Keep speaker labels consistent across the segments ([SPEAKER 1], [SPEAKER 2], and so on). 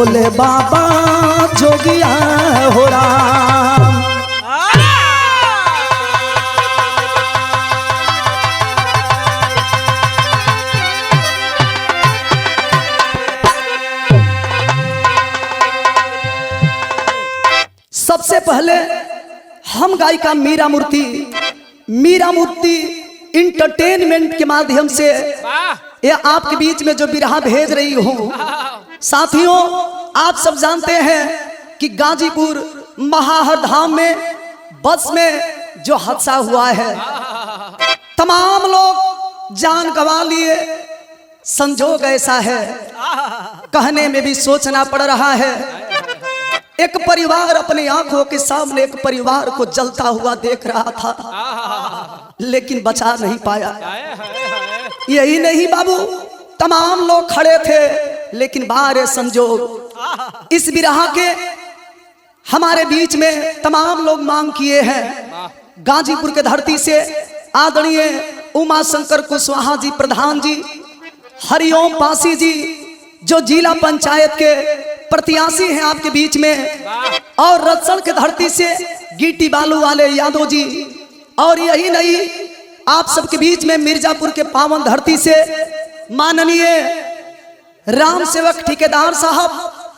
[SPEAKER 1] भोले बाबा जोगिया हो राम। सबसे पहले हम गायिका मीरा मूर्ति इंटरटेनमेंट के माध्यम से ये आपके बीच में जो बिरहा भेज रही हूँ। साथियों, आप सब जानते हैं कि गाजीपुर महाहरधाम में बस में जो हादसा हुआ है, तमाम लोग जान गंवा लिए। संजोग ऐसा है, कहने में भी सोचना पड़ रहा है। एक परिवार अपनी आंखों के सामने एक परिवार को जलता हुआ देख रहा था, लेकिन बचा नहीं पाया। यही नहीं बाबू, तमाम लोग खड़े थे, लेकिन बाहर संजोग इस बिरहा के हमारे बीच में तमाम लोग मांग किए हैं। गाजीपुर के धरती से आदरणीय उमा शंकर कुशवाहा जी प्रधान जी, हरिओम पासी जी जो जिला पंचायत के प्रत्याशी हैं आपके बीच में, और रत्सण के धरती से गिट्टी बालू वाले यादव जी, और यही नहीं आप सबके बीच में मिर्जापुर के पावन धरती से माननीय राम सेवक ठेकेदार साहब,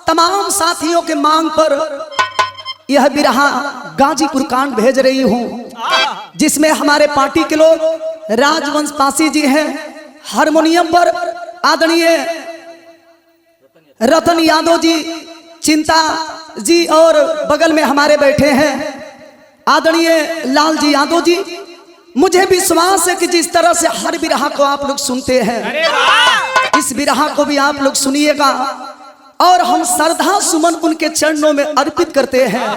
[SPEAKER 1] तमाम साथियों के मांग पर यह बिरहा गाजीपुर कांड भेज रही हूँ, जिसमें हमारे पार्टी के लोग राजवंश पासी जी हैं, हारमोनियम पर आदरणीय रतन यादव जी, चिंता जी, और बगल में हमारे बैठे हैं आदरणीय लाल जी यादव जी। मुझे विश्वास है कि जिस तरह से हर बिरहा को आप लोग सुनते हैं, इस बिरहा को भी आप लोग सुनिएगा, और हम श्रद्धा सुमन उनके चरणों में अर्पित करते हैं।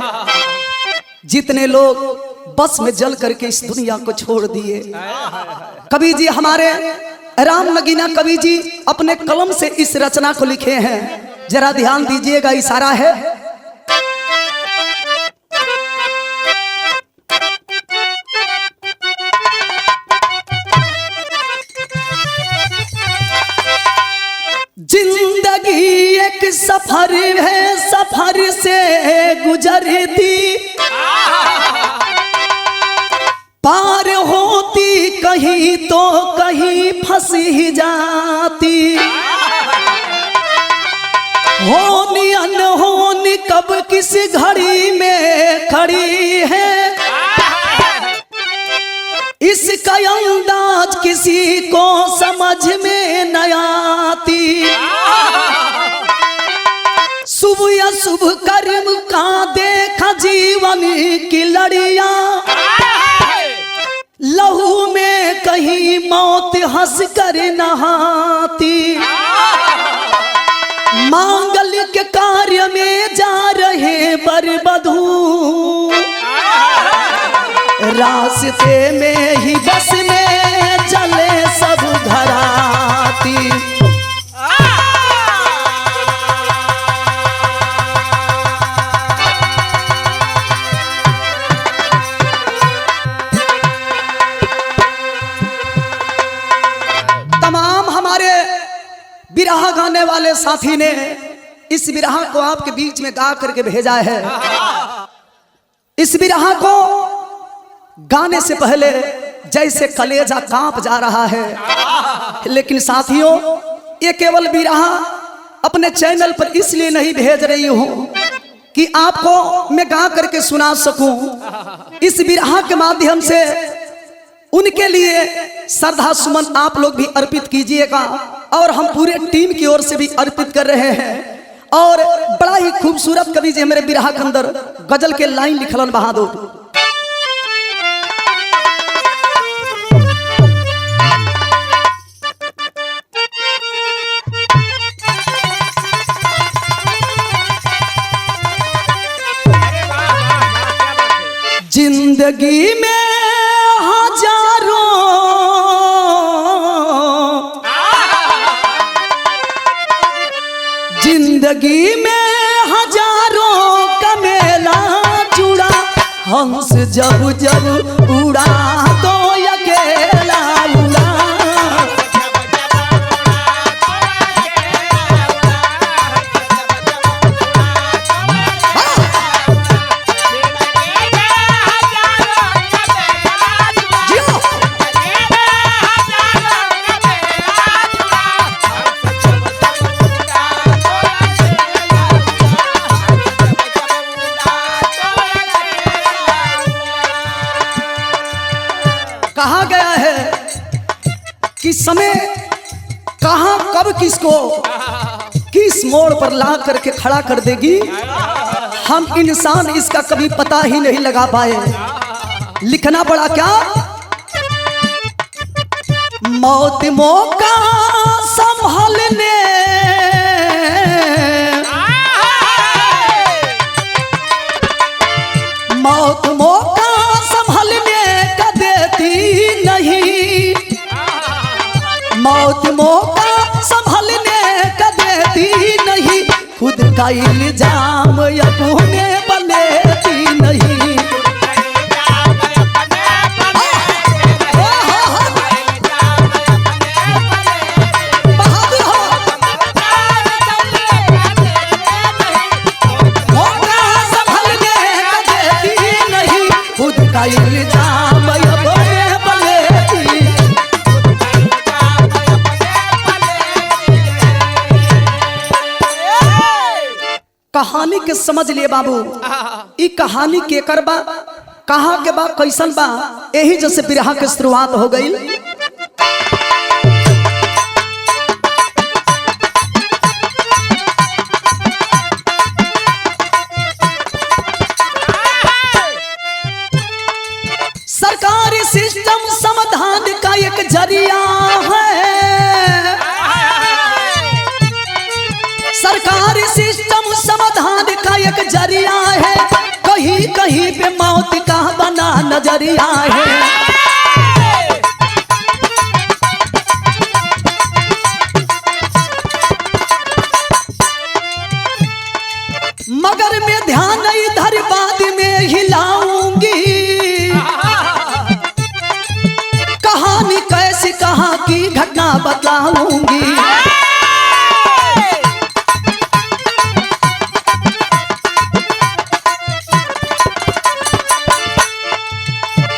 [SPEAKER 1] जितने लोग बस में जल करके इस दुनिया को छोड़ दिए, कवि जी हमारे राम नगीना कवि जी अपने कलम से इस रचना को लिखे हैं। जरा ध्यान दीजिएगा, इशारा है। जिंदगी एक सफर है, सफर से गुजरती पार होती कहीं तो कहीं फंस ही जाती। होनी अनहोनी कब किस घड़ी में खड़ी है, इसका अंदाज किसी को समझ में न आती। शुभ या शुभ कर्म का देखा जीवन की लड़ियां, लहू में कहीं मौत हंस कर नहाती। मांगलिक कार्य में जा रहे बरबधू, रास्ते में ही बस में चले सब घराती। तमाम हमारे बिरहा गाने वाले साथी ने इस बिरहा को आपके बीच में गा करके भेजा है। इस बिरहा को गाने से पहले जैसे कलेजा कांप जा रहा है, लेकिन साथियों ये केवल बिरहा अपने चैनल पर इसलिए नहीं भेज रही हूँ कि आपको मैं गा करके सुना सकूं। इस बिरहा के माध्यम से उनके लिए श्रद्धा सुमन आप लोग भी अर्पित कीजिएगा, और हम पूरे टीम की ओर से भी अर्पित कर रहे हैं। और बड़ा ही खूबसूरत कवि जी मेरे बिरहा के अंदर गजल के लाइन लिखलन बहादुर। जिंदगी में हजारों जिंदगी में हजारों का मेला जुड़ा, हंस जब जब उड़ा तो अकेला उड़ा। समय कहां कब किसको किस मोड़ पर ला करके खड़ा कर देगी, हम इंसान इसका कभी पता ही नहीं लगा पाए। लिखना पड़ा क्या, मौत मौका संभालने, मौत मौका संभालने का देती नहीं, मौत मौका संभालने का देती नहीं, खुद का इल्जाम अपने पर लेती नहीं। इल्जाम अपने पर लेती। कहानी के समझ लिए बाबू, ई कहानी के करबा कहाँ के बा कैसन बा, यही जैसे बिरहा के शुरुआत हो गई। सरकारी सिस्टम समाधान का एक जरिया है, सरकारी सिस्टम समाधान का एक जरिया है, कहीं कहीं पे मौत का बना नजरिया है। मगर मैं ध्यान इधर बाद में हिलाऊंगी, कहानी कैसी कहाँ की घटना बतलाऊंगी।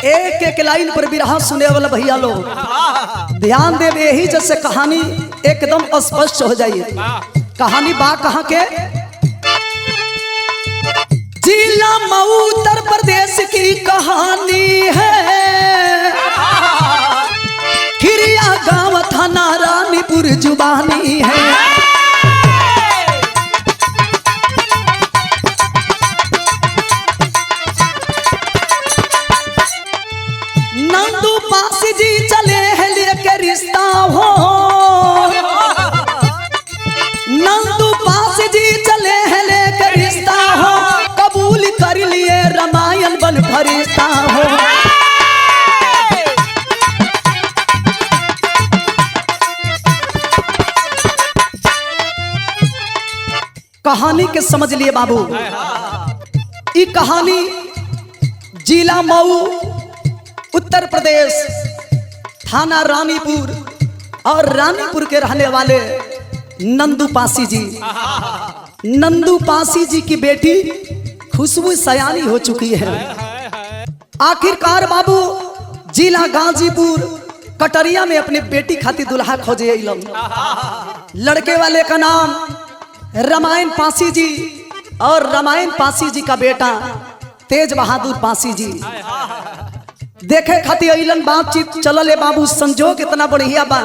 [SPEAKER 1] एक एक लाइन पर बिरहा सुने वाला भैया लोग ध्यान देव, यही जैसे कहानी एकदम स्पष्ट हो जाइए। कहानी बा कहाँ के, जिला मऊ उत्तर प्रदेश की कहानी है, खिरिया गांव थाना रानीपुर जुबानी है। नंदू पासी जी चले हैं लेके रिश्ता हो, नंदू पासी जी चले हैं लेके रिश्ता हो, कबूल कर लिए रामायण बन फरिश्ता हो। कहानी के समझ लिए बाबू, ये कहानी जिला मऊ उत्तर प्रदेश थाना रानीपुर और रानीपुर के रहने वाले नंदू पासी जी, नंदू पासी जी की बेटी खुशबू सयानी हो चुकी है। आखिरकार बाबू जिला गाजीपुर कटरिया में अपनी बेटी खातिर दुल्हा खोजे अइलन। लड़के वाले का नाम रामायण पासी जी और रामायण पासी जी का बेटा तेज बहादुर पासी जी देखे खातिर अइलन। बातचीत चलल है बाबू, संजोग इतना बढ़िया बा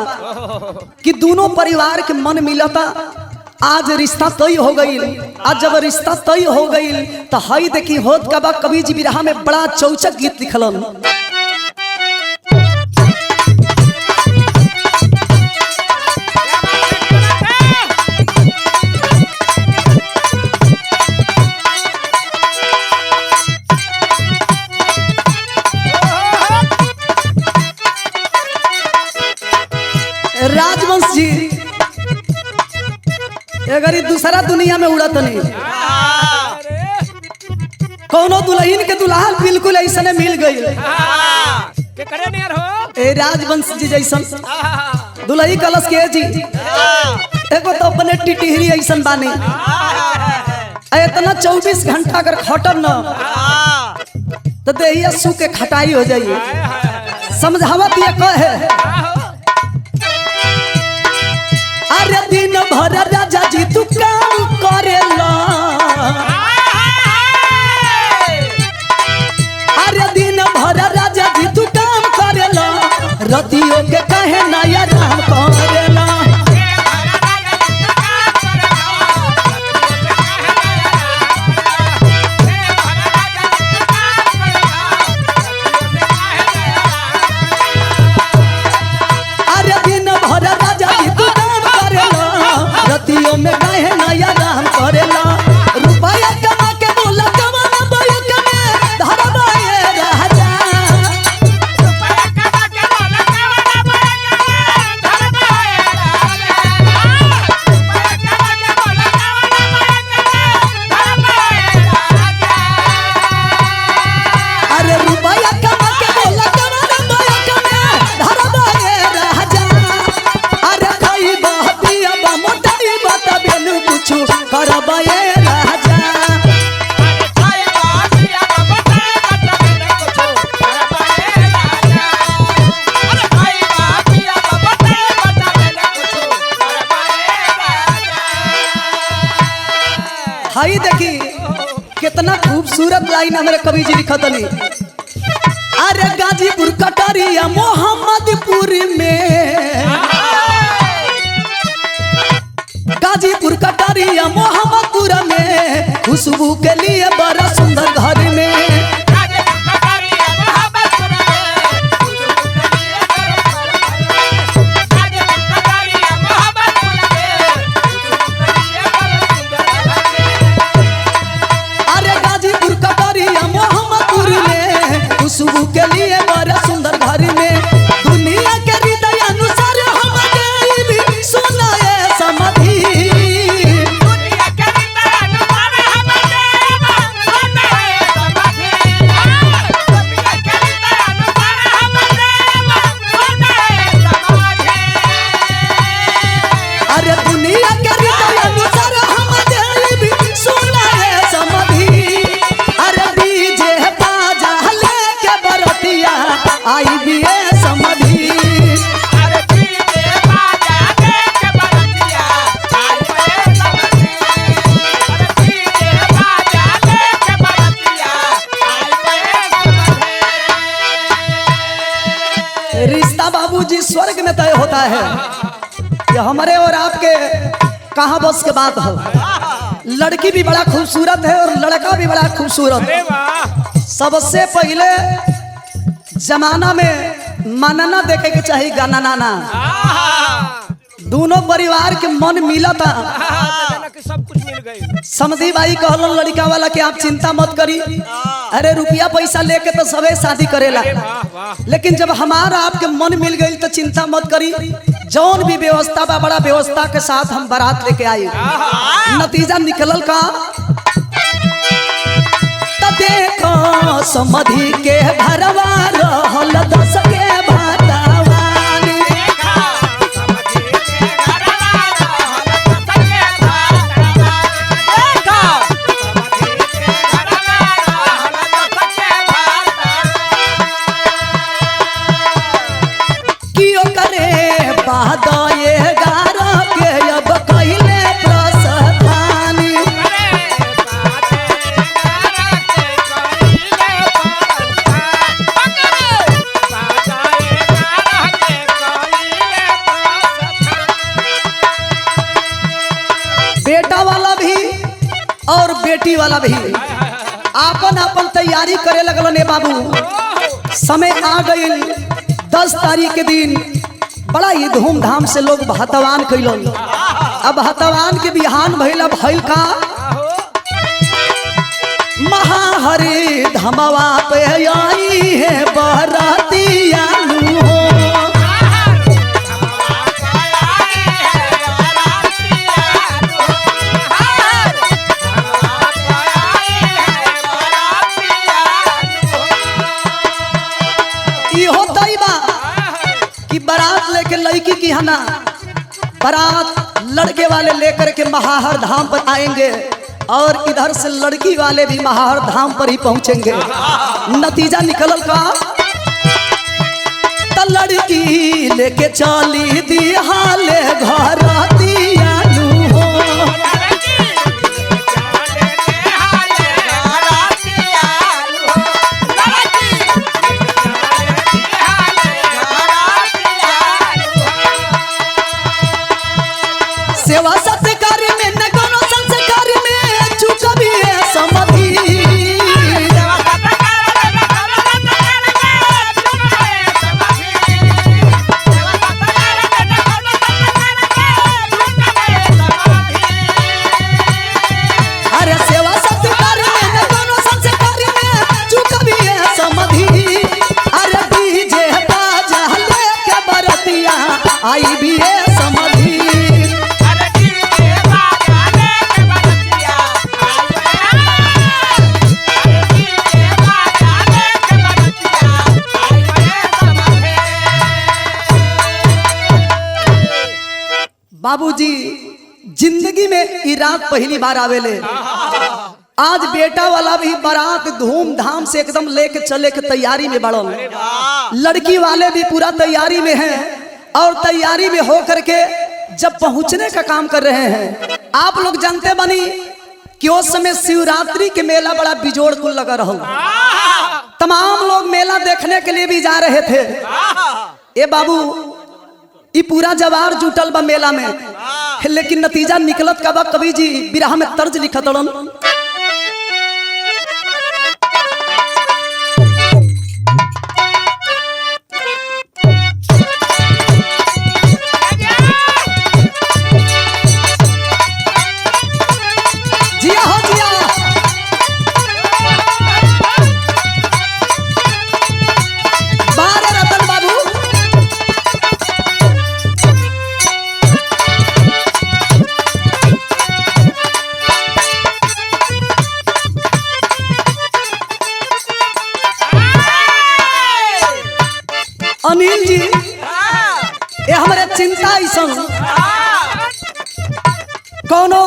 [SPEAKER 1] कि दोनों परिवार के मन मिलता। आज रिश्ता तय हो गई, आज जब रिश्ता तय हो गई तो हई देखी होत का बा। कवि जी बिरहा में बड़ा चौचक गीत लिखलन। राजवंश जी अगर दूसरा दुनिया में उड़त नहीं, कोनो दुल्हन के दुल्हा बिल्कुल ऐसा मिल गई। राजवंश जी जैसन दुल्ही कलश के जी एगो तो अपने टिटिहरी ऐसा बानी, इतना 24 घंटा अगर खटब न तो देहिया सू के खटाई हो जाइए। समझावत ये कहे, अरे दिन भर राजा जी तू काम करेला, अरे दिन भर राजा जी तू काम करेला, रतियों के कहे नया राम देखी कितना खूबसूरत लाइन हमारे कवि जी लिखत नहीं। अरे गाजीपुर कटरिया मोहम्मदपुर में, गाजीपुर कटरिया मोहम्मदपुर में खुशबू के लिए बड़ा सुंदर घर में। अरे गाजीपुर कटरिया मोहम्मदपुर में खुशबू के लिए बड़ा सुंदर घर में। दुनिया के हृदय अनुसार हम भी सुना है समाधि। अरे दुनिया के हृदय अनुसार हम भी सुना है समाधि। अरे डीजे बाजा लेके बरतिया आई भी है समाधि। रिश्ता बाबूजी स्वर्ग में तय होता है, ये हमारे और आपके कहाँ बस के बात है। लड़की भी बड़ा खूबसूरत है और लड़का भी बड़ा खूबसूरत है। सबसे पहले जमाना में मानना देखे के चाहिए, गाना नाना दोनों परिवार के मन मिला था।
[SPEAKER 2] सब कुछ मिल गई।
[SPEAKER 1] समधी भाई कहलन लड़का वाला कि आप चिंता मत करी, अरे रुपया पैसा लेके तो सबे शादी करेला, लेकिन जब हमारा आपके मन मिल गई तो चिंता मत करी। जौन भी व्यवस्था बा बड़ा व्यवस्था के साथ हम बारात लेके आई। नतीजा निकलल का तो देखो समधी के घरवा रहल 10 के भातावान। बेटा वाला भी और बेटी वाला भी आपन आपन तैयारी करे लगल ने बाबू। समय आ गई 10 तारीख के दिन बड़ा ही धूमधाम से लोग हतवान कैलन। अब हतवान के बिहान भइल भइल का महाहरि धमवा पे आई है बरातिया हो। बारात लेके लड़की की हना बारात लड़के वाले लेकर के महाहर धाम पर आएंगे और इधर से लड़की वाले भी महाहर धाम पर ही पहुंचेंगे। नतीजा निकलल का तो लड़की लेके चली दी हाले घर सेवा सत्कार में न कोनो संस्कार में चुका भी है समधी। अरे सेवा सत्कार में न कोनो संस्कार में चुका भी है समधी। अरे डीजे बाजा लेके बरतिया आई भी है समधी। बाबूजी जिंदगी में ई रात पहली बार आवेले। आज बेटा वाला भी बारात धूमधाम से एकदम लेके चले के तैयारी में बढ़ल। लड़की वाले भी पूरा तैयारी में हैं और तैयारी में हो करके जब पहुंचने का काम कर रहे हैं। आप लोग जानते बनी कि उस समय शिवरात्रि के मेला बड़ा बिजोड़ कुल लगा रहा। तमाम लोग मेला देखने के लिए भी जा रहे थे। ए बाबू ये पूरा जवार जुटल बा मेला में, लेकिन नतीजा निकलत का बा। कवि जी बिरहा में तर्ज लिखत रन, जिया हो जिया बारे रतन बाबू। अनिल जी ये हमारे चिंता ऐसा कोनो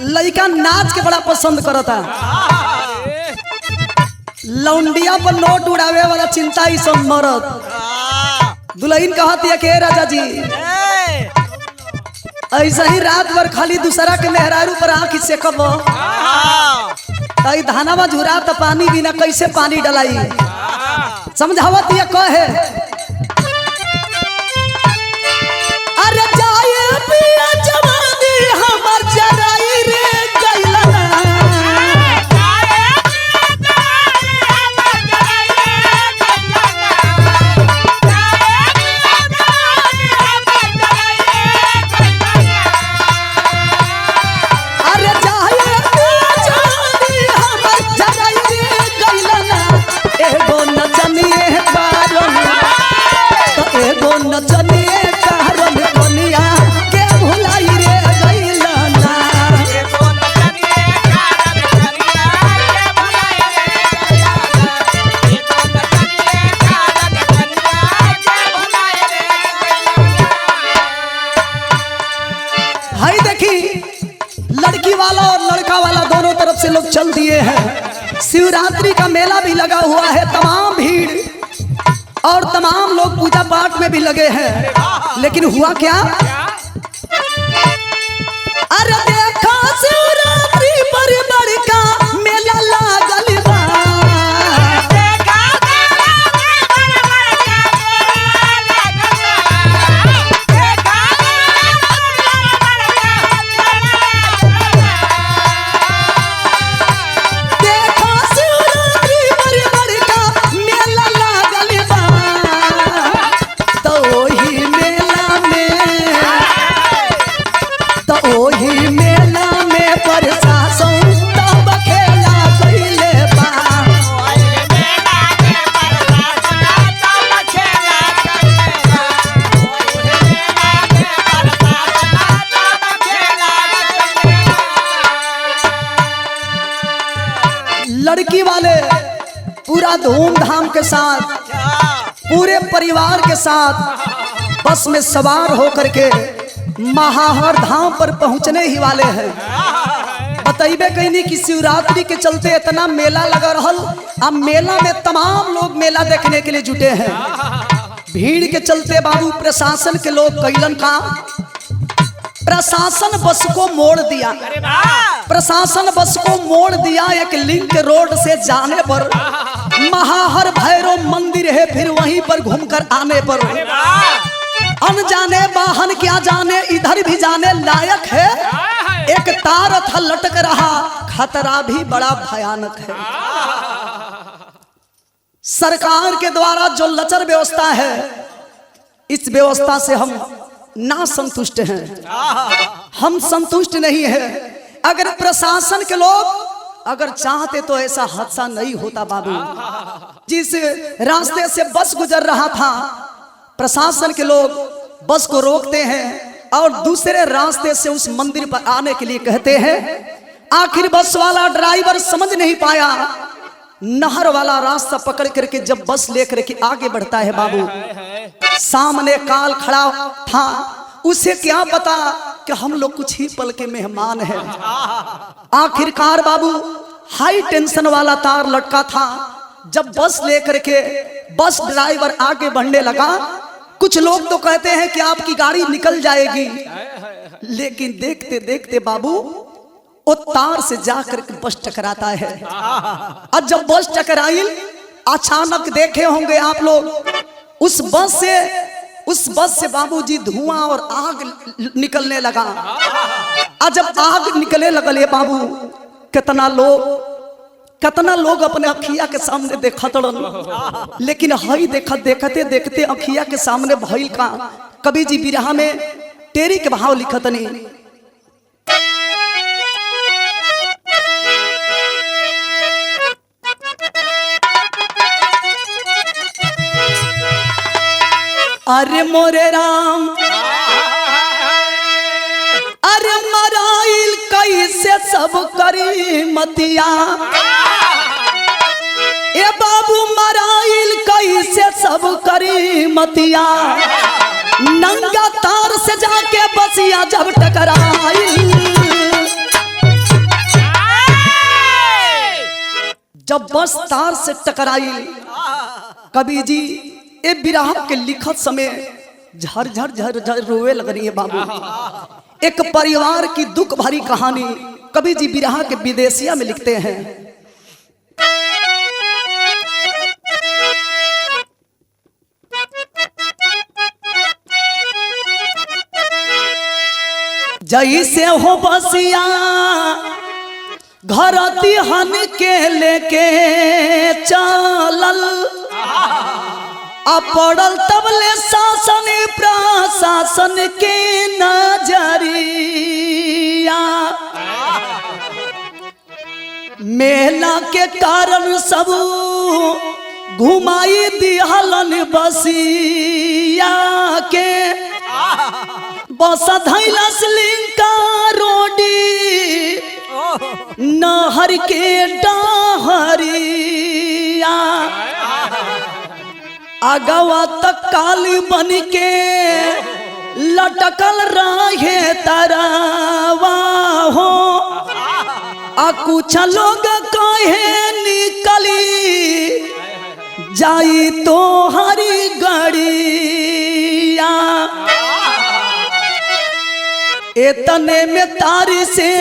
[SPEAKER 1] लड़का नाच के बड़ा पसंद करता, लौंडिया पर नोट उड़ावे वाला चिंता ऐसा मरद। दुल्हन कहती है कि राजा जी ऐसा ही रात भर खाली दूसरा के मेहरारू पर आँख से कब धानावा झुरा तो पानी बिना कैसे पानी डलाई। समझावत ये कहे अरे जाए पिया जवानी हमर जराई रे गइलना। अरे जाए पिया जवानी हमर जराई रे गइलना। एगो नचनिए कारण तो एगो नचनिए कारण कनिया के भुलाई रे गइलना। हाय देखी लड़की वाला और लड़का वाला दोनों तरफ से लोग चल दिए हैं। शिवरात्रि का मेला भी लगा हुआ है, तमाम भीड़ और तमाम लोग पूजा पाठ में भी लगे हैं। लेकिन हुआ क्या? अरे देखा शिवरात्रि पर बड़का मेला लागल बा। देखा शिवरात्रि पर बड़का मेला लागल बा। तो ओही मेला में प्रशासन तब खेला कइले बा। लड़की वाले पूरा धूमधाम के साथ पूरे परिवार के साथ बस में सवार होकर के महाहर धाम पर पहुंचने ही वाले हैं। बतइबे कहीं कि शिवरात्रि के चलते इतना मेला लगा रहल। अब मेला में तमाम लोग मेला देखने के लिए जुटे हैं। भीड़ के चलते बाबू प्रशासन के लोग कैलन का, प्रशासन बस को मोड़ दिया। प्रशासन बस को मोड़ दिया एक लिंक रोड से जाने पर। महाहर भैरव मंदिर है, फिर वहीं पर घूमकर आने पर अनजाने वाहन क्या जाने इधर भी जाने लायक है। एक तार था लटक रहा, खतरा भी बड़ा भयानक है। सरकार के द्वारा जो लचर व्यवस्था है, इस व्यवस्था से हम ना संतुष्ट हैं। हम संतुष्ट नहीं है। अगर प्रशासन के लोग अगर चाहते तो ऐसा हादसा नहीं होता बाबू। जिस रास्ते से बस गुजर रहा था, प्रशासन के लोग बस को रोकते हैं और दूसरे रास्ते से उस मंदिर पर आने के लिए कहते हैं। आखिर बस वाला ड्राइवर समझ नहीं पाया, नहर वाला रास्ता पकड़ करके जब बस लेकर के आगे बढ़ता है बाबू, सामने काल खड़ा था। उसे क्या पता कि हम लोग कुछ ही पल के मेहमान हैं। आखिरकार बाबू हाई टेंशन वाला तार लटका था। जब बस लेकर के बस ड्राइवर आगे बढ़ने लगा, कुछ लोग तो कहते हैं कि आपकी गाड़ी निकल जाएगी, लेकिन देखते देखते बाबू वो तार से जाकर के बस टकराता है। और जब बस टकराई, अचानक देखे होंगे आप लोग, उस बस से बाबूजी धुआं और आग निकलने लगा। और जब आग निकले लगल बाबू, कितना लोग अपने अखिया के सामने देखत रन, लेकिन हई देखते देखते अखिया के सामने भइल का। कवि जी बिरहा में टेरी के भाव लिखत नहीं। अरे मोरे राम, अरे मराइल कैसे सब करी मतिया, ए बाबू मराइल कैसे सब करी मतिया, नंगा तार से जाके बसिया जब टकराइल। जब बस तार से टकराइल, कवि जी ए बिरहा के लिखत समय झर रोवे लग रही है बाबू। एक परिवार की दुख भरी कहानी कवि जी बिरहा के विदेशिया में लिखते हैं। जैसे हो बसिया घर तिहन के लेके चलल, पड़ल तबले शासन प्रशासन के नजरिया, मेला के कारण सब घुमाई दिहलन बसिया के, बस धैलस लिंका रोडी नहर के डहरिया, अगवा तक काली बन के लटकल रहे तरवा हो, कुछ लोग कहे निकली जाई तो हरी गड़िया, एतने में तारी से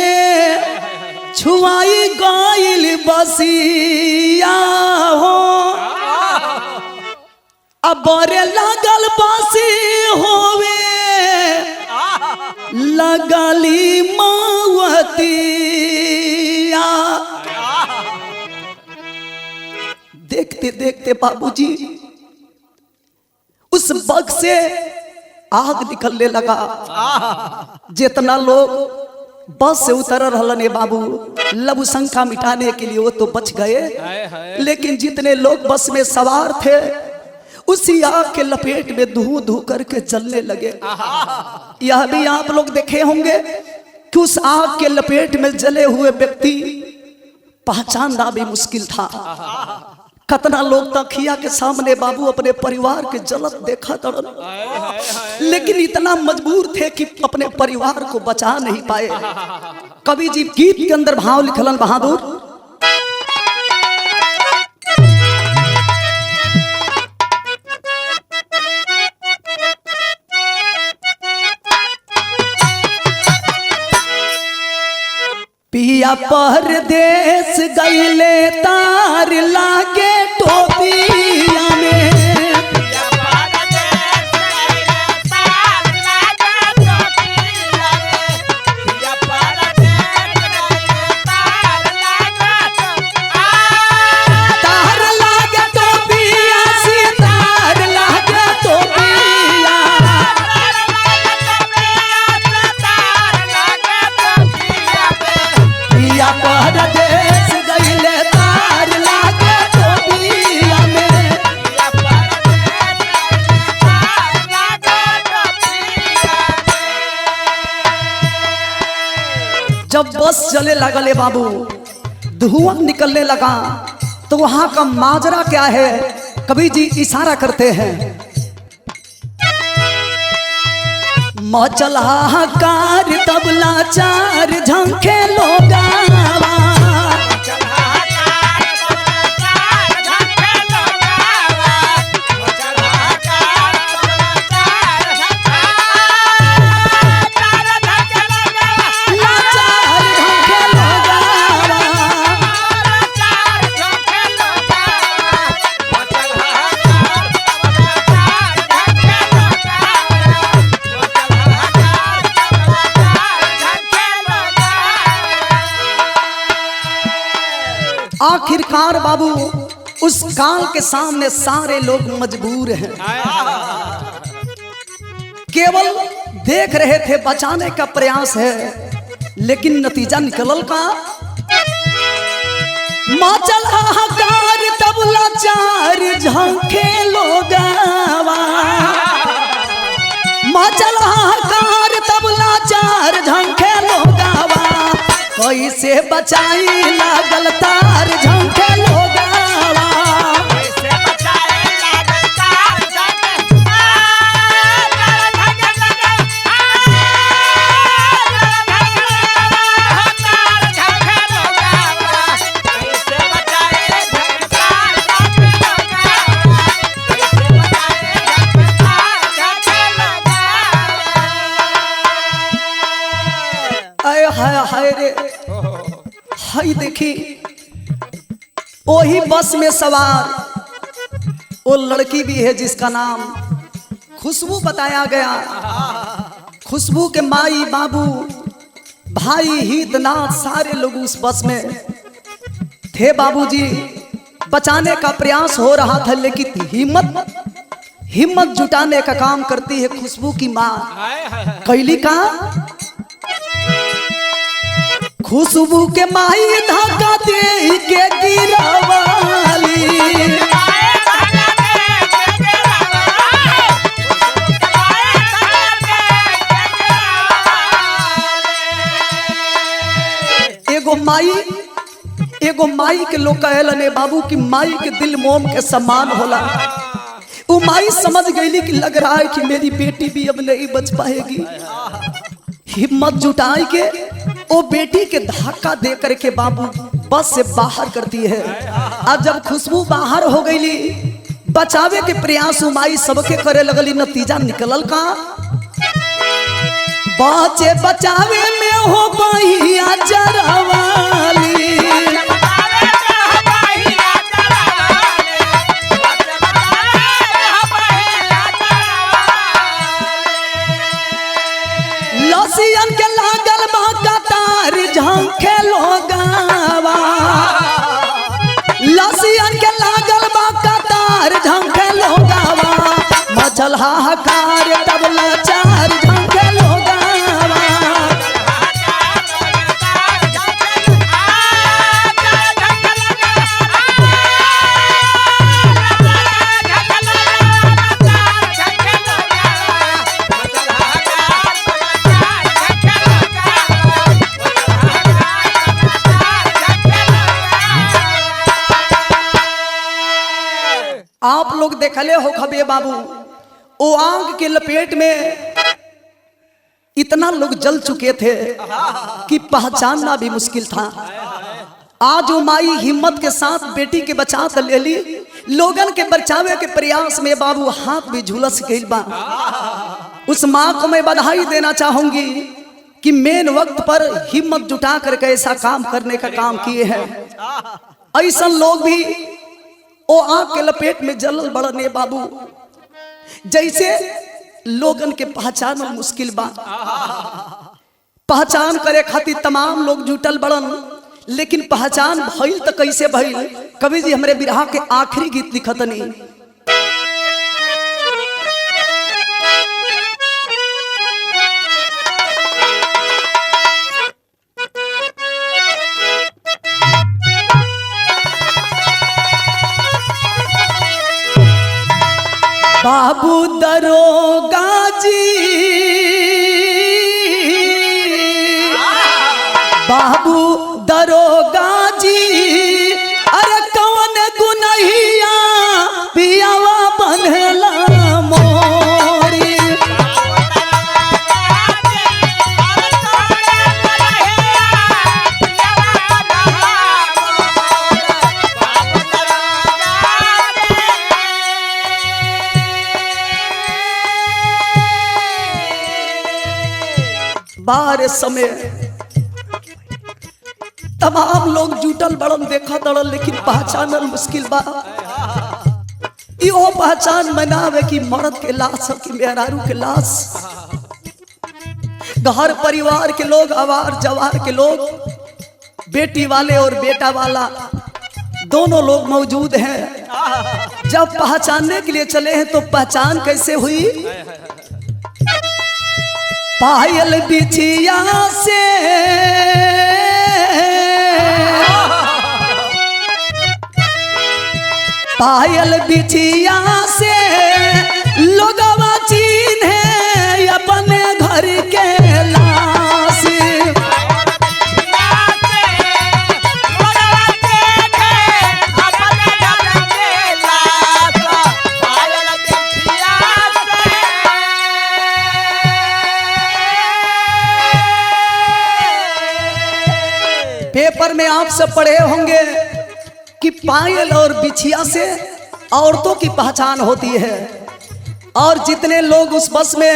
[SPEAKER 1] छुआई गइल बसिया हो, अबरे लागल बासी होवे लगली मावतिया। देखते देखते बाबूजी उस बग से आग निकलने लगा। जितना लोग बस से उतर रहलन बाबू, लघु शंका मिटाने के लिए वो तो बच गए, लेकिन जितने लोग बस में सवार थे उसी आग के लपेट में धू धू करके जलने लगे। यह भी आप लोग देखे होंगे कि उस आग के लपेट में जले हुए व्यक्ति पहचानना भी मुश्किल था। कितना लोग तखिया के सामने बाबू अपने परिवार के जलत देखा तरन, लेकिन इतना मजबूर थे कि अपने परिवार को बचा नहीं पाए। कवि जी गीत के अंदर भाव लिखलन बहादुर, पिया परदेस गईले तार लागे टोपिया में, जब बस चले लगले बाबू, धुआं निकलने लगा, तो वहां का माजरा क्या है कवि जी इशारा करते हैं। मचल हाहाकार तबला चार झंखे लोगावा, आखिरकार बाबू उस काल के सामने सारे लोग मजबूर हैं, केवल देख रहे थे, बचाने का प्रयास है, लेकिन नतीजा निकलल का माचल हाहाकार तब लाचार झंखे लोगावा, माचल हाहाकार तब लाचार झंखे लोगावा, कैसे बचाई लागल तार झंखे लोगावा,
[SPEAKER 2] कैसे बचाए लागल तार झंखे
[SPEAKER 1] हाय रे हाय देखी वही बस में सवार वो लड़की भी है जिसका नाम खुशबू बताया गया। खुशबू के माई बाबू भाई हितनाथ सारे लोग उस बस में थे। बाबूजी बचाने का प्रयास हो रहा था, लेकिन हिम्मत जुटाने का काम करती है खुशबू की माँ। कैली का खुशबू के माई धक्का दे के गिरावाली, एगो माई के लोग कहलने बाबू की माई के दिल मोम के समान होला। वो माई समझ गई कि लग रहा है कि मेरी बेटी भी अब नहीं बच पाएगी। हिम्मत जुटाई के वो बेटी के धक्का दे करके बाबू बस से बाहर करती है। अब जब खुशबू बाहर हो गई बचावे के प्रयास माई सबके करे लगली, नतीजा निकलल का बचे बचावे में हो बहिया जरावाली, लसियन के लागल बा कतार झंखे लोगावा, लसियन के लागल बा कतार झंखे लोगावा, मचल हाहाकार तब लाचार झंखे लोगावा। आप लोग देखले हो खबे बाबू, वो आग के लपेट में इतना लोग जल चुके थे कि पहचानना भी मुश्किल था। आज वो माई हिम्मत के साथ बेटी के बचा कर ले ली। लोगन के बचावे के प्रयास में बाबू हाथ भी झुलस गई बा। उस माँ को मैं बधाई देना चाहूंगी कि मेन वक्त पर हिम्मत जुटा करके ऐसा काम करने का काम किए हैं। ऐसा लोग भी ओ आग के लपेट में जलल बड़ने बाबू, जैसे लोगन के पहचान मुश्किल बा। पहचान करे खातिर तमाम लोग जुटल बड़न, लेकिन पहचान भइल तो कैसे भइल। कवि जी हमरे बिरहा के आखिरी गीत लिखतनी, बाबू दरोगा जी, बाबू दरोगा जी, अरे कौन गुनहिया पियावा बंधला मोरी, बार समय तमाम लोग जुटल बड़न देखा दड़न, लेकिन पहचानल मुश्किल बा। इहो पहचान मनावे कि मर्द के लाश की मेहरारू के लाश। घर परिवार के लोग, आवार जवार के लोग, बेटी वाले और बेटा वाला दोनों लोग मौजूद हैं। जब पहचानने के लिए चले हैं तो पहचान कैसे हुई? पायल बिछिया से पायल बिछिया से लोगवा चिन्हे अपने घर के लाश। पेपर में आप सब पढ़े होंगे कि पायल और बिछिया से औरतों की पहचान होती है, और जितने लोग उस बस में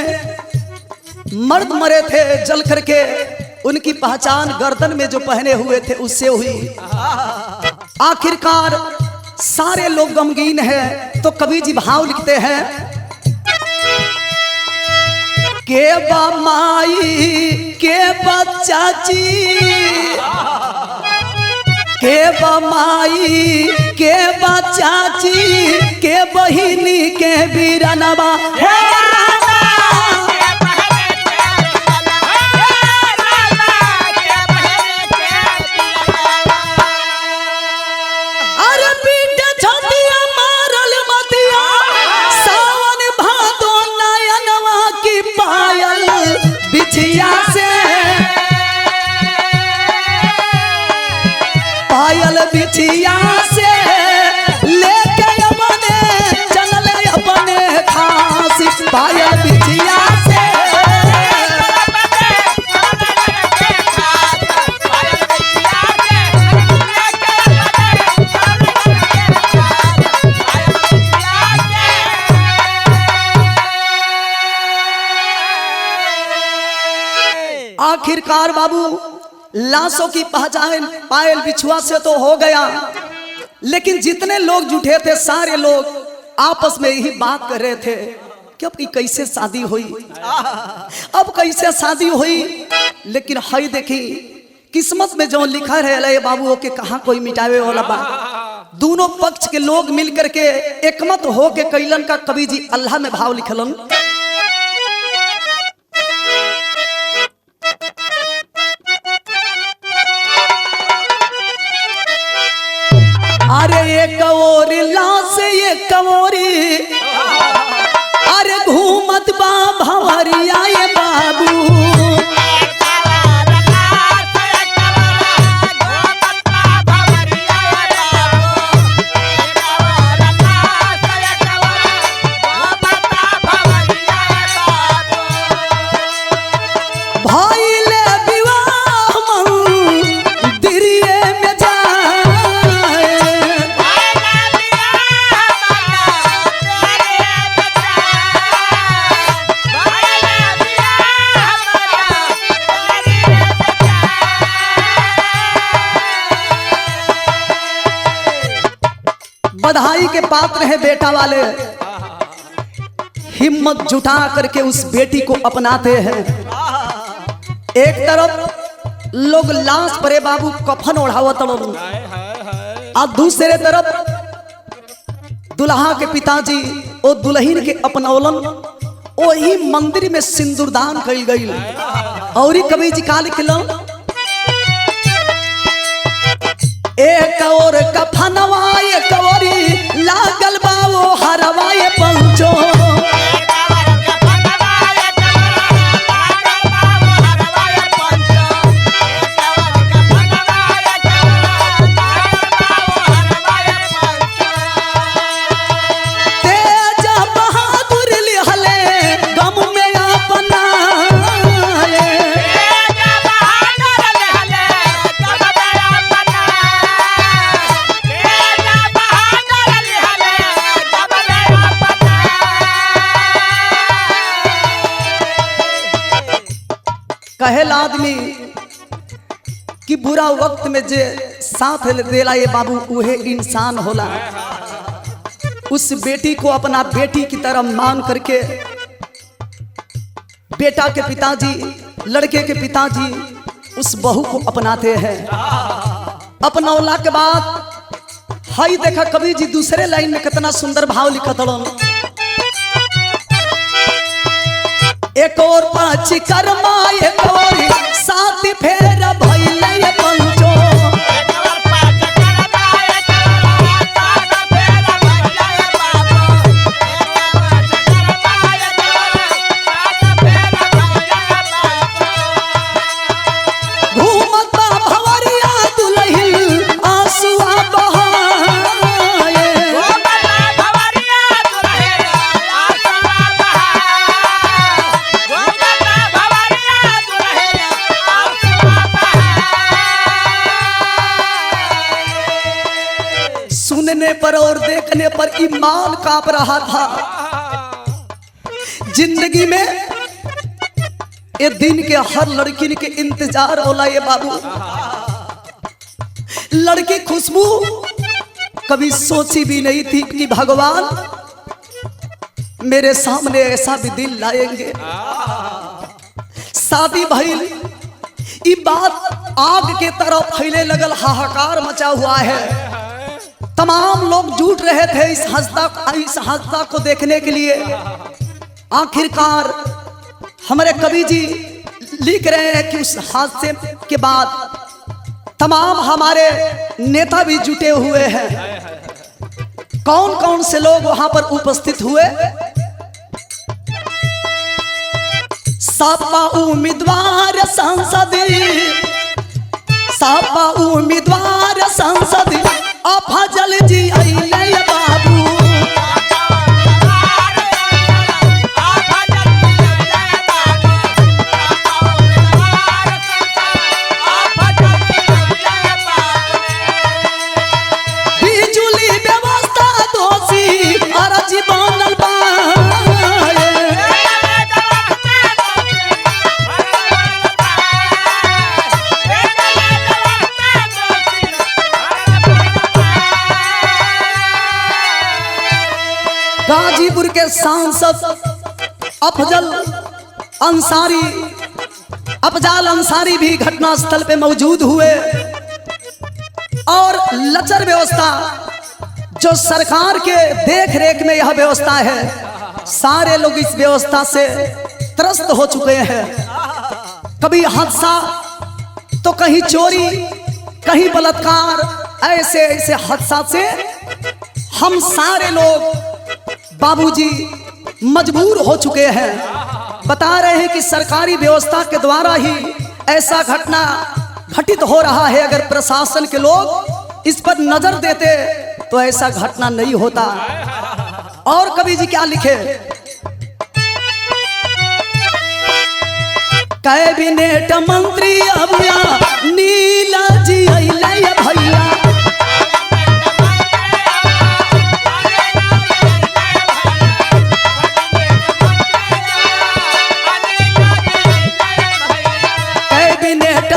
[SPEAKER 1] मर्द मरे थे जल करके, उनकी पहचान गर्दन में जो पहने हुए थे उससे हुई। आखिरकार सारे लोग गमगीन हैं तो कवि जी भाव लिखते हैं, के बा माई के बा चाची, के बा माई के बा चाची, के बहिनी के बीरनवा बिछिया से लेके अपने चलले अपने खास। पायल बिछिया से आखिरकार बाबू लाशों की पहचान पायल बिछुआ से तो हो गया, लेकिन जितने लोग जुटे थे सारे लोग आपस में यही बात कर रहे थे कि अब कैसे शादी हुई, अब कैसे शादी हुई। लेकिन हई देखी किस्मत में जो लिखा रहे बाबू के कहा कोई मिटावे वाला बात। दोनों पक्ष के लोग मिल करके एकमत हो के कैलन का कवि जी अल्लाह में भाव लिखलन, अरे एक और लाश एक ओरी, अरे घूमत बा भंवरिया ये बाबू। बधाई के पात्र है बेटा वाले, हिम्मत जुटा करके उस बेटी को अपनाते हैं। एक तरफ लोग लाश परे बाबू कफन ओढ़ावत और दूसरे तरफ दुल्हा के पिताजी और दुल्हन के अपनौलन वही मंदिर में सिंदूरदान कइल गई। और कवि जी का लिखलन, एक और कफनवा एक ओरी लागल बा वो हरवा ये पंचो। तेज बहादुर लिहले गम में अपना, कहेल आदमी कि बुरा वक्त में जे साथ देला ये बाबू उहे इंसान होला। उस बेटी को अपना बेटी की तरह मान करके बेटा के पिताजी लड़के के पिताजी उस बहू को अपनाते हैं। अपनौला के बाद हाई देखा कवि जी दूसरे लाइन में कितना सुंदर भाव लिखत हलन। एक और पाँच कर्मा एक और सात फेर भइले पंचो। सुनने पर और देखने पर ईमान कांप रहा था। जिंदगी में ये दिन के हर लड़की के इंतजार होला ये बाबू। लड़की खुशबू कभी सोची भी नहीं थी कि भगवान मेरे सामने ऐसा भी दिल लाएंगे। शादी भइल, ये बात आग के तरह फैले लगल, हाहाकार मचा हुआ है। तमाम लोग जुट रहे थे इस हादसा को देखने के लिए। आखिरकार हमारे कवि जी लिख रहे हैं कि उस हादसे के बाद तमाम हमारे नेता भी जुटे हुए हैं। कौन कौन से लोग वहां पर उपस्थित हुए? सापा उम्मीदवार सांसद, सापा उम्मीदवार सांसद अफजल जी अइले बाबू। बिजुली व्यवस्था दोषी अर्जी बनल बा। गाजीपुर के सांसद अफजल अंसारी भी घटनास्थल पे मौजूद हुए और लचर व्यवस्था जो सरकार के देख रेख में यह व्यवस्था है, सारे लोग इस व्यवस्था से त्रस्त हो चुके हैं। कभी हादसा तो कहीं चोरी, कहीं बलात्कार, ऐसे ऐसे हादसा से हम सारे लोग बाबूजी मजबूर हो चुके हैं। बता रहे हैं कि सरकारी व्यवस्था के द्वारा ही ऐसा घटना घटित हो रहा है। अगर प्रशासन के लोग इस पर नजर देते तो ऐसा घटना नहीं होता। और कवि जी क्या लिखे? कैबिनेट मंत्री अभिया नीला जी अइले भैया।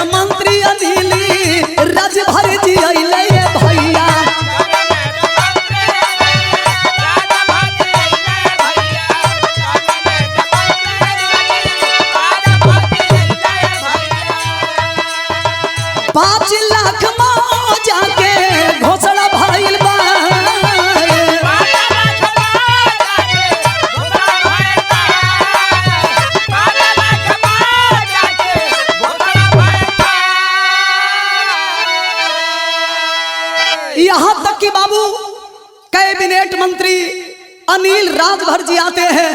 [SPEAKER 1] मंत्री अनिली राजभर जी अइले भैया। पाँच लाख मौजा के घोषणा भइल बा। यहाँ तक कि बाबू कैबिनेट मंत्री अनिल राजभर जी आते हैं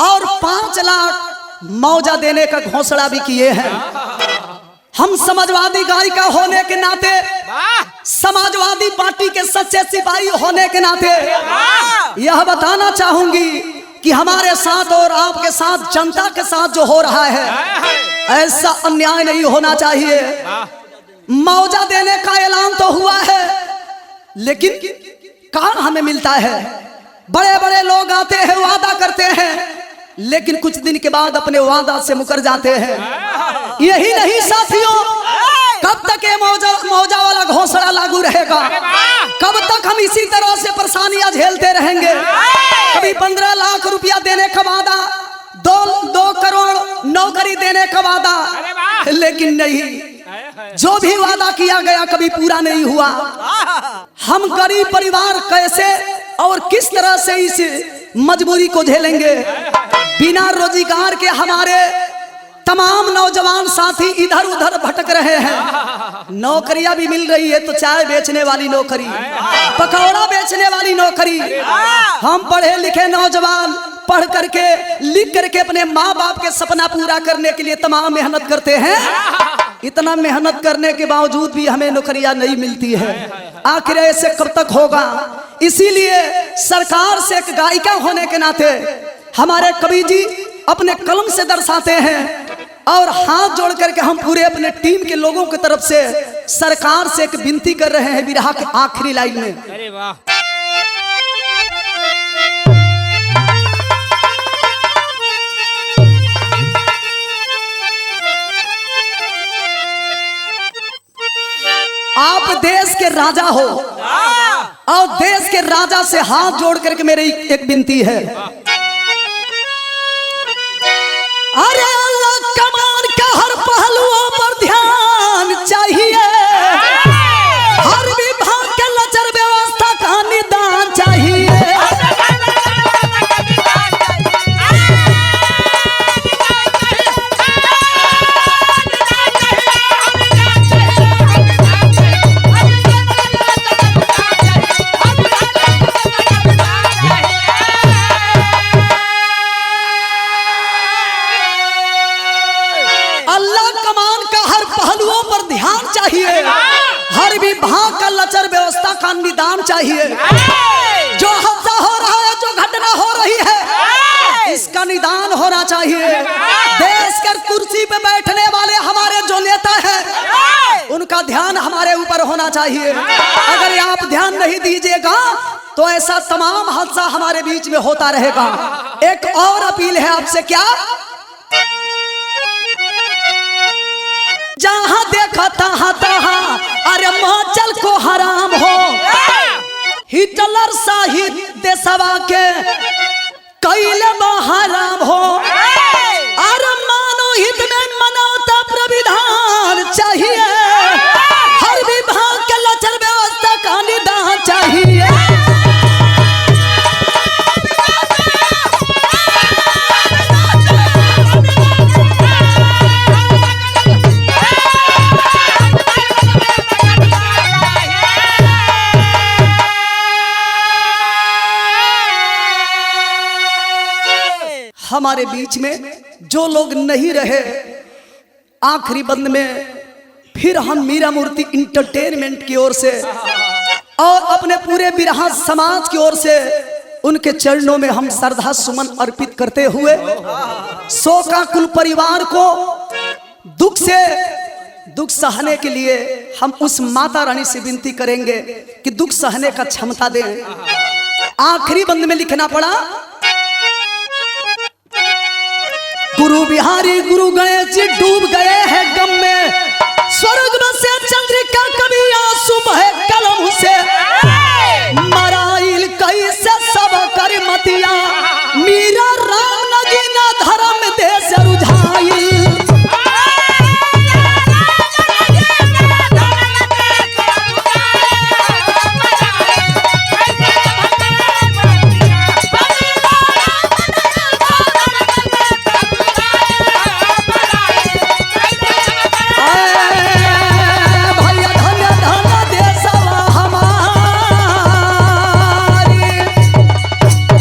[SPEAKER 1] और 5 लाख मौजा देने का घोषणा भी किए हैं। हम समाजवादी गायिका होने के नाते, समाजवादी पार्टी के सच्चे सिपाही होने के नाते यह बताना चाहूंगी कि हमारे साथ और आपके साथ, जनता के साथ जो हो रहा है, ऐसा अन्याय नहीं होना चाहिए। मौजा देने का ऐलान तो हुआ है, लेकिन कहाँ हमें मिलता है? बड़े बड़े लोग आते हैं, वादा करते हैं, लेकिन कुछ दिन के बाद अपने वादा से मुकर जाते हैं। यही नहीं साथियों, कब तक ये मौजा वाला घोषणा लागू रहेगा? कब तक हम इसी तरह से परेशानियां झेलते रहेंगे? कभी 15 लाख रुपया देने का वादा, 2 करोड़ नौकरी देने का वादा, लेकिन नहीं, जो भी वादा किया गया कभी पूरा नहीं हुआ। हम गरीब परिवार कैसे और किस तरह से इस मजबूरी को झेलेंगे। बिना रोजगार के हमारे तमाम नौजवान साथी इधर उधर भटक रहे हैं। नौकरियां भी मिल रही है तो चाय बेचने वाली नौकरी, पकौड़ा बेचने वाली नौकरी। हम पढ़े लिखे नौजवान पढ़ करके लिख करके अपने माँ बाप के सपना पूरा करने के लिए तमाम मेहनत करते हैं। इतना मेहनत करने के बावजूद भी हमें नौकरियां नहीं मिलती है। आखिर ऐसे कब तक होगा। इसीलिए सरकार से एक गायिका होने के नाते हमारे कवि जी अपने कलम से दर्शाते हैं और हाथ जोड़ करके हम पूरे अपने टीम के लोगों की तरफ से सरकार से एक विनती कर रहे हैं बिरहा के आखिरी लाइन में।
[SPEAKER 2] अरे वाह।
[SPEAKER 1] आप देश के राजा हो और देश के राजा से हाथ जोड़ करके मेरी एक विनती है। अरे अल्लाह कमान का हर पहलुओं पर ध्यान चाहिए, हर विभाग के लचर व्यवस्था का निदान चाहिए। चाहिए, हर विभाग का लचर व्यवस्था का निदान चाहिए। जो हादसा हो रहा है, जो घटना हो रही है, इसका निदान होना चाहिए। देश के कुर्सी पे बैठने वाले हमारे जो नेता हैं, उनका ध्यान हमारे ऊपर होना चाहिए। अगर आप ध्यान नहीं दीजिएगा तो ऐसा तमाम हादसा हमारे बीच में होता रहेगा। एक और अपील है आपसे, क्या जहां देखा तहां तहां अरे मचल को हराम हो, हिटलर शाहिद देशवा के कैले हराम हो। अरे मानो हित में मनौता प्रविधान चाहिए, हर विभाग के लचर व्यवस्था का निदान चाहिए। हमारे बीच में जो लोग नहीं रहे, आखिरी बंद में फिर हम मीरा मूर्ति इंटरटेनमेंट की ओर से और अपने पूरे बिरहा समाज की ओर से उनके चरणों में हम श्रद्धा सुमन अर्पित करते हुए शोका कुल परिवार को दुख से दुख सहने के लिए हम उस माता रानी से विनती करेंगे कि दुख सहने का क्षमता दें। आखिरी बंद में लिखना पड़ा, गुरु बिहारी गुरु गणेश जी डूब गए हैं गम में, स्वर्ग में से चंद्रिका कभी आंसू बहे कल